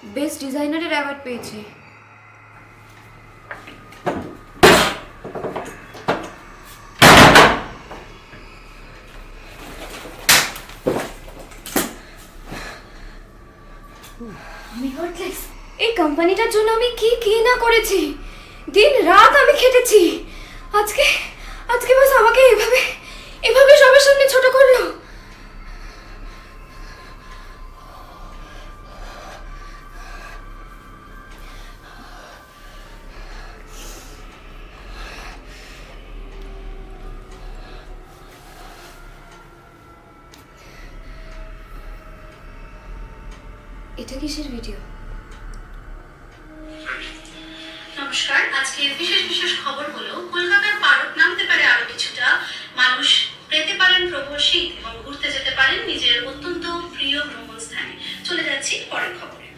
Best ডিজাইনারের award পেয়েছে। আমি heartless. এই কোম্পানিটার জন্য আমি কি কি না করেছি, দিন রাত আমি খেটেছি। আজকে আজকে বাস আমাকে এভাবে এভাবে সবার সামনে ছোট করলো। এটা কিসের ভিডিও? নমস্কার, আজকের বিশেষ বিশেষ খবর হলো কলকাতার পারদ নামতে পারে আরো কিছুটা, মানুষ পেতে পারেন প্রবল শীত এবং ঘুরতে যেতে পারেন নিজের অত্যন্ত প্রিয় ভ্রমণ স্থানে। চলে যাচ্ছি পরের খবরে।